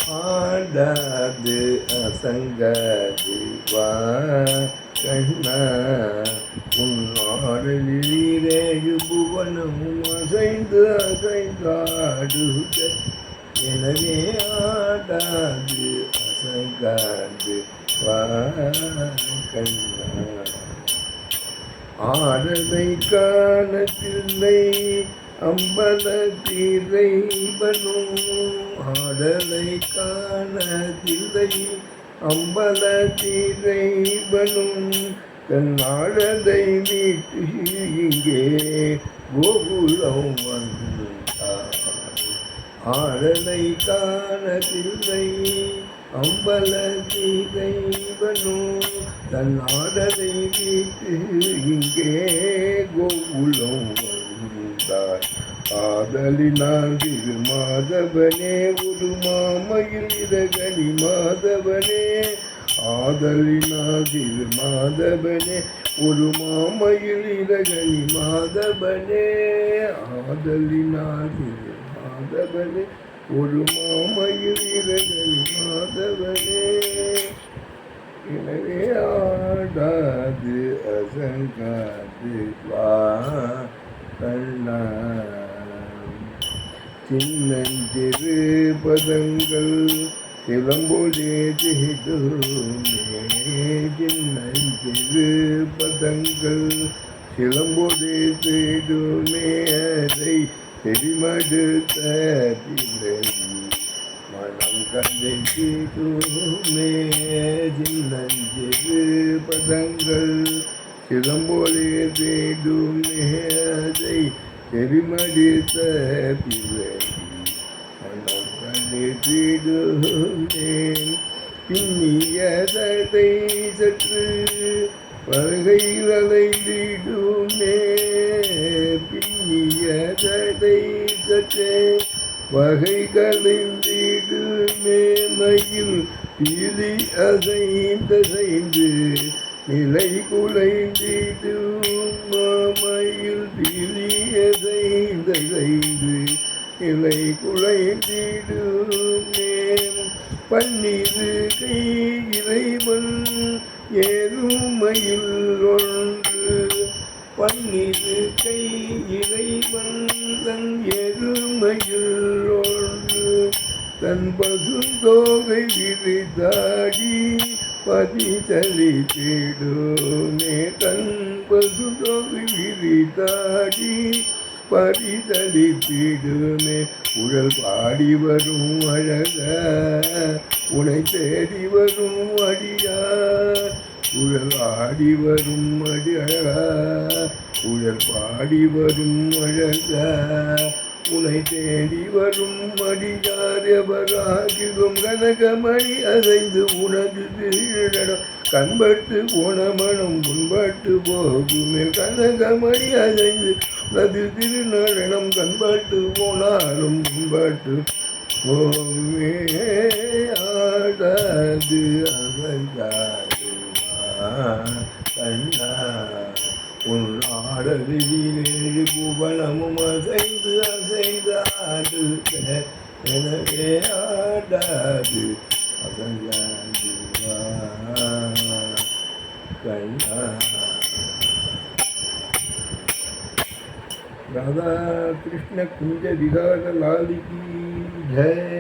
ஆடாது அசங்காது வா கண்ணா உன்னாடலிலேழு புவனமும் அசைந்து அசைந்தாடுக எனவே ஆடாது அசங்காது வா கண்ணா ஆடலை காணத்தில்லை அம்பலத்திரைவனும் ஆடலை காணத்தில்லை அம்பலத்திரைவனும் தன் ஆடலை மீட்டு இங்கே கோகுலம் வந்தார் ஆடலை காணத்தில்லை அம்பலத்திரைவனும் தன் ஆடலை மீட்டு இங்கே கோகுலம் வந்தார் ஆதலினால் திருமாதவனே ஒரு மாமையில் இரகணி மாதவனே ஆதலினால் திருமாதவனே ஒரு மாமையில் இரகணி மாதவனே ஆதலினால் திருமாதவனே ஒரு மாமையில் இரகணி மாதவனே எனவே ஆடாது அசங்காது வா கண்ணா சின்னஞ்சிறு பதங்கள் சிலம்பொழி திடுமே சின்னஞ்சிறு பதங்கள் சிலம்பொழி திடுமே அதை செடிமடுத்த பிள்ளை மனம் கதை திடுமே சின்னஞ்சிறு பதங்கள் சிலம்பொழி திடுமே அதை செடிமடித்த பிள்ளை மனம் கண்டிடுமேன் பின்னிய தடை சற்று பகை வளைந்திடுமே பின்னிய தடை சற்று வகை கலைந்திடுமே மயில் பிலி அசைந்து நிலை குலைந்திடும் மயில் பிலி அசைந்து நிலை குலைந்திடுமே பன்னிரு கை இறைவன் ஏறுமையில் ஒன்று பன்னிரு கை இறைவன் தன் எருமையில் ஒன்று தன் பசுந்தோகை விரிதாடி பதிதளித்திடுமே தன் பசுந்தோகை விரிதாடி பரிதளித்திடுமே உழல் பாடி வரும் அழக உனை தேடி வரும் அடியார் உழல் ஆடி வரும் அடி அழகா உழல் பாடி வரும் அழக உனை தேடி வரும் அடியார் எவராகிலும் கனகமணி அசைந்து உனது திருநடம் கண்பட்டு போன மனம் முன்பட்டு போகுமே கனகமணி அசைந்து உனது திருநடனம் கண்பட்டு போனாலும் முன்பட்டு போகுமே ஆடாது அசைந்தாது கண்ணா உன் ஆடலிலேழு புவனமும் அசைந்து அசைந்தாடு எனவே ஆடாது அசைந்தாது கண்ணா राधा कृष्ण कुंज विहार लाल की जय।